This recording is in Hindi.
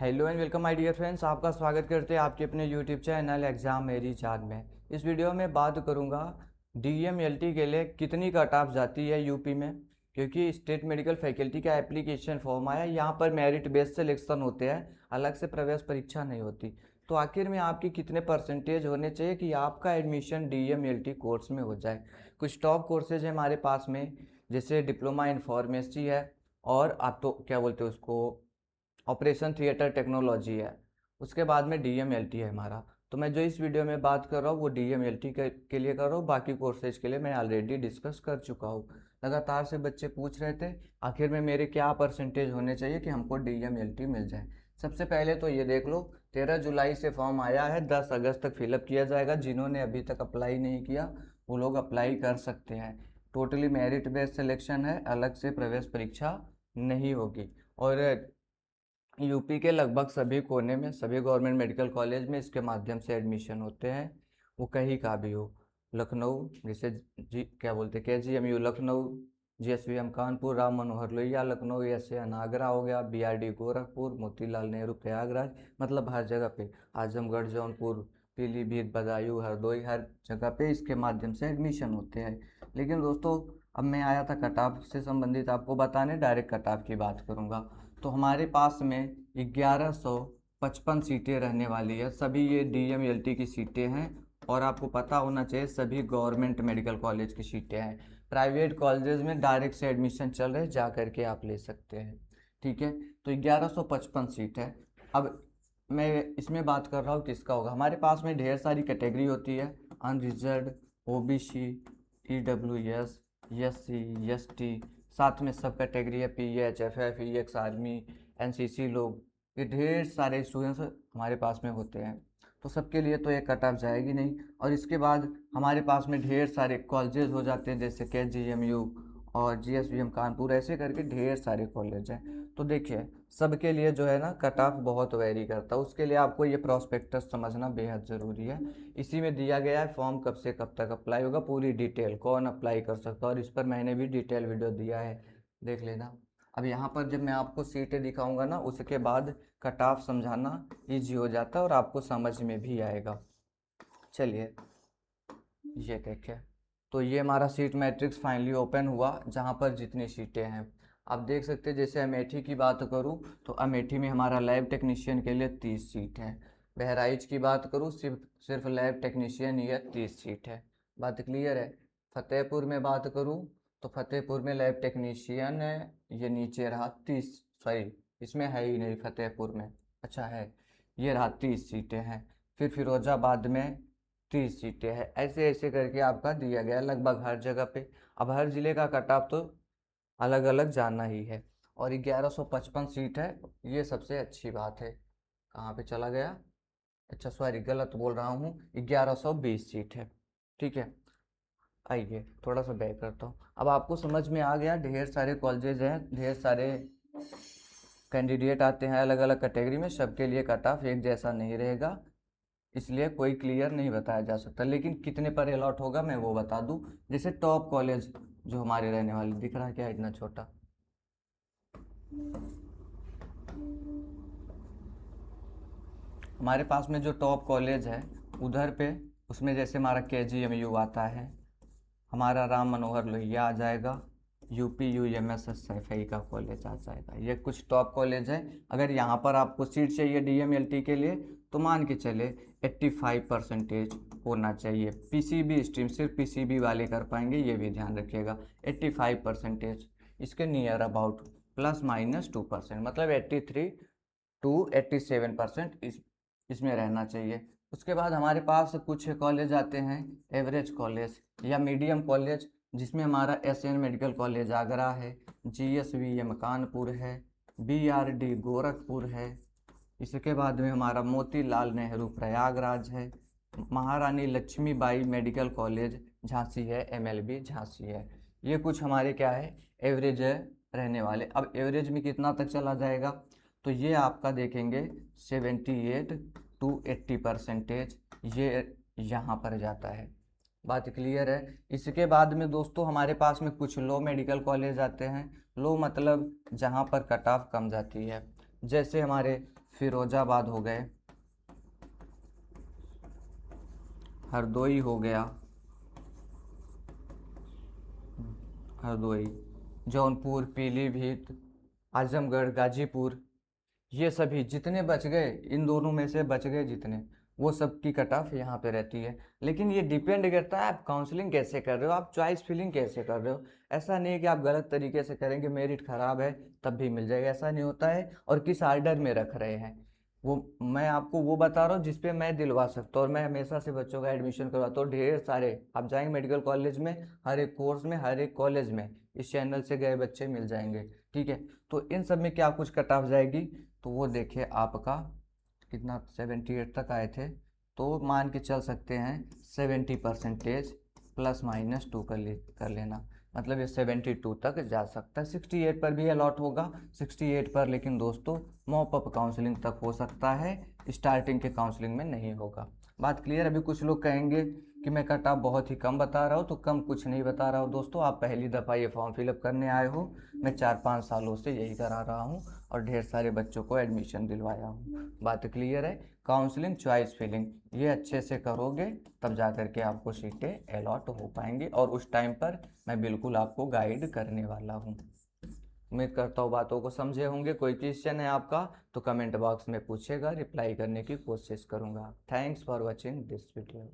Hello and welcome my dear friends, आपका स्वागत करते हैं आपके अपने यूट्यूब चैनल एग्ज़ाम मेरी जान में। इस वीडियो में बात करूंगा डीएमएलटी के लिए कितनी कट ऑफ जाती है यूपी में, क्योंकि स्टेट मेडिकल फैकल्टी का एप्लीकेशन फॉर्म आया। यहाँ पर मेरिट बेस्ड सिलेक्शन होते हैं, अलग से प्रवेश परीक्षा नहीं होती। तो आखिर में आपकी कितने परसेंटेज होने चाहिए कि आपका एडमिशन डीएमएलटी कोर्स में हो जाए। कुछ टॉप कोर्सेज है हमारे पास में, जैसे डिप्लोमा इन फार्मेसी है, और आप तो क्या बोलते हो उसको, ऑपरेशन थिएटर टेक्नोलॉजी है। उसके बाद में डीएमएलटी है हमारा। तो मैं जो इस वीडियो में बात कर रहा हूँ वो डीएमएलटी के लिए कर रहा हूँ, बाकी कोर्सेज के लिए मैं ऑलरेडी डिस्कस कर चुका हूँ। लगातार से बच्चे पूछ रहे थे आखिर में मेरे क्या परसेंटेज होने चाहिए कि हमको डीएमएलटी मिल जाए। सबसे पहले तो ये देख लो, 13 जुलाई से फॉर्म आया है, 10 अगस्त तक फिलअप किया जाएगा। जिन्होंने अभी तक अप्लाई नहीं किया वो लोग अप्लाई कर सकते हैं। टोटली मेरिट बेस्ड सिलेक्शन है, अलग से प्रवेश परीक्षा नहीं होगी। और यूपी के लगभग सभी कोने में, सभी गवर्नमेंट मेडिकल कॉलेज में इसके माध्यम से एडमिशन होते हैं, वो कहीं का भी हो। लखनऊ जैसे जी क्या बोलते केजीएमयू लखनऊ, जीएसवीएम कानपुर, राम मनोहर लोहिया लखनऊ, ऐसे अनागरा हो गया, बीआरडी गोरखपुर, मोतीलाल नेहरू प्रयागराज, मतलब हर जगह पे, आजमगढ़, जौनपुर, पीलीभीत, बदायूं, हरदोई, हर जगह पे इसके माध्यम से एडमिशन होते हैं। लेकिन दोस्तों, अब मैं आया था कट ऑफ से संबंधित आपको बताने, डायरेक्ट कट ऑफ की बात करूँगा। तो हमारे पास में 1155 सीटें रहने वाली है। सभी ये डीएमएलटी की सीटें हैं, और आपको पता होना चाहिए सभी गवर्नमेंट मेडिकल कॉलेज की सीटें हैं। प्राइवेट कॉलेजेस में डायरेक्ट से एडमिशन चल रहे, जा करके आप ले सकते हैं। ठीक है, तो 1155 सीट है। अब मैं इसमें बात कर रहा हूँ किसका होगा। हमारे पास में ढेर सारी कैटेगरी होती है, unreserve, OBC, EWS, SC, ST, साथ में सब कैटेगरी है, PH, FF, ex army, NCC लोग, ये ढेर सारे स्टूडेंट्स हमारे पास में होते हैं। तो सबके लिए तो एक कट ऑफ जाएगी नहीं। और इसके बाद हमारे पास में ढेर सारे कॉलेजेस हो जाते हैं, जैसे केजीएमयू और जीएसवीएम कानपुर, ऐसे करके ढेर सारे कॉलेज हैं। तो देखिए, सबके लिए जो है ना कट ऑफ बहुत वेरी करता है। उसके लिए आपको ये प्रॉस्पेक्टस समझना बेहद ज़रूरी है। इसी में दिया गया है फॉर्म कब से कब तक अप्लाई होगा, पूरी डिटेल, कौन अप्लाई कर सकता है, और इस पर मैंने भी डिटेल वीडियो दिया है, देख लेना। अब यहाँ पर जब मैं आपको सीटें दिखाऊंगा ना, उसके बाद कट ऑफ समझाना ईजी हो जाता है और आपको समझ में भी आएगा। चलिए, ये देखिए, तो ये हमारा सीट मैट्रिक्स फाइनली ओपन हुआ, जहाँ पर जितनी सीटें हैं आप देख सकते हैं। जैसे अमेठी की बात करूँ तो अमेठी में हमारा लैब टेक्नीशियन के लिए 30 सीट है। बहराइच की बात करूँ, सिर्फ सिर्फ लैब टेक्नीशियन ही है, 30 सीट है। बात क्लियर है। फतेहपुर में बात करूँ तो फतेहपुर में लैब टेक्नीशियन है, ये नीचे रहा 30, सॉरी इसमें है ही नहीं फतेहपुर में, अच्छा है, ये रहा 30 सीटें हैं। फिर फिरोजाबाद में 30 सीटें हैं। ऐसे ऐसे करके आपका दिया गया लगभग हर जगह पे। अब हर जिले का कट ऑफ तो अलग अलग जाना ही है। और 1155 सीट है, ये सबसे अच्छी बात है। कहाँ पे चला गया, अच्छा सॉरी गलत बोल रहा हूँ, 1120 सीट है। ठीक है, आइए थोड़ा सा बैक करता हूँ। अब आपको समझ में आ गया, ढेर सारे कॉलेजेस हैं, ढेर सारे कैंडिडेट आते हैं अलग अलग कैटेगरी में, सबके लिए कट ऑफ एक जैसा नहीं रहेगा, इसलिए कोई क्लियर नहीं बताया जा सकता। लेकिन कितने पर अलॉट होगा मैं वो बता दूं। जैसे टॉप कॉलेज जो हमारे रहने वाले, दिख रहा है क्या इतना छोटा, हमारे पास में जो टॉप कॉलेज है उधर पे, उसमें जैसे हमारा केजीएमयू आता है, हमारा राम मनोहर लोहिया आ जाएगा, यूपी यूएमएसएसएफआई का कॉलेज आ जाएगा। ये कुछ टॉप कॉलेज है। अगर यहाँ पर आपको सीट चाहिए डीएमएलटी के लिए तो मान के चले 85 परसेंटेज होना चाहिए। पीसीबी स्ट्रीम सिर्फ पीसीबी वाले कर पाएंगे, ये भी ध्यान रखिएगा। 85 परसेंटेज, इसके नियर अबाउट ±2%, मतलब 83 टू 87% इसमें रहना चाहिए। उसके बाद हमारे पास कुछ कॉलेज आते हैं एवरेज कॉलेज या मीडियम कॉलेज, जिसमें हमारा एसएन मेडिकल कॉलेज आगरा है, जीएसवीएम कानपुर है, बीआरडी गोरखपुर है। इसके बाद में हमारा मोतीलाल नेहरू प्रयागराज है, महारानी लक्ष्मीबाई मेडिकल कॉलेज झांसी है, एमएलबी झांसी है। ये कुछ हमारे क्या है, एवरेज है रहने वाले। अब एवरेज में कितना तक चला जाएगा, तो ये आपका देखेंगे 78 टू 80 परसेंटेज, ये यहाँ पर जाता है। बात क्लियर है। इसके बाद में दोस्तों हमारे पास में कुछ लो मेडिकल कॉलेज आते हैं। लो मतलब जहाँ पर कट ऑफ कम जाती है। जैसे हमारे फिरोजाबाद हो गए, हरदोई हो गया, हरदोई, जौनपुर, पीलीभीत, आजमगढ़, गाजीपुर, ये सभी जितने बच गए, इन दोनों में से बच गए जितने, वो सब की कट ऑफ यहाँ पे रहती है। लेकिन ये डिपेंड करता है आप काउंसलिंग कैसे कर रहे हो, आप चॉइस फिलिंग कैसे कर रहे हो। ऐसा नहीं है कि आप गलत तरीके से करेंगे, मेरिट खराब है तब भी मिल जाएगा, ऐसा नहीं होता है। और किस आर्डर में रख रहे हैं, वो मैं आपको वो बता रहा हूँ जिसपे मैं दिलवा सकता हूँ, और मैं हमेशा से बच्चों का एडमिशन करवाता हूँ। ढेर सारे आप जाएंगे मेडिकल कॉलेज में, हर एक कोर्स में, हर एक कॉलेज में इस चैनल से गए बच्चे मिल जाएंगे। ठीक है, तो इन सब में क्या कुछ कट ऑफ जाएगी, तो वो देखिए आपका कितना 78 तक आए थे, तो मान के चल सकते हैं 70% ±2 कर लेना, मतलब ये 72 तक जा सकता है। 68 पर भी अलॉट होगा, 68 पर, लेकिन दोस्तों मॉप अप काउंसलिंग तक हो सकता है, स्टार्टिंग के काउंसलिंग में नहीं होगा। बात क्लियर। अभी कुछ लोग कहेंगे कि मैं कट ऑफ बहुत ही कम बता रहा हूँ, तो कम कुछ नहीं बता रहा हूँ दोस्तों, आप पहली दफ़ा ये फॉर्म फिलअप करने आए हो, मैं 4-5 सालों से यही करा रहा हूँ और ढेर सारे बच्चों को एडमिशन दिलवाया हूँ। बात क्लियर है। काउंसलिंग, चॉइस फिलिंग, ये अच्छे से करोगे तब जा कर के आपको सीटें अलॉट हो पाएंगी, और उस टाइम पर मैं बिल्कुल आपको गाइड करने वाला हूँ। उम्मीद करता हूँ बातों को समझे होंगे। कोई क्वेश्चन है आपका तो कमेंट बॉक्स में पूछेगा, रिप्लाई करने की कोशिश करूँगा। Thanks for watching this video.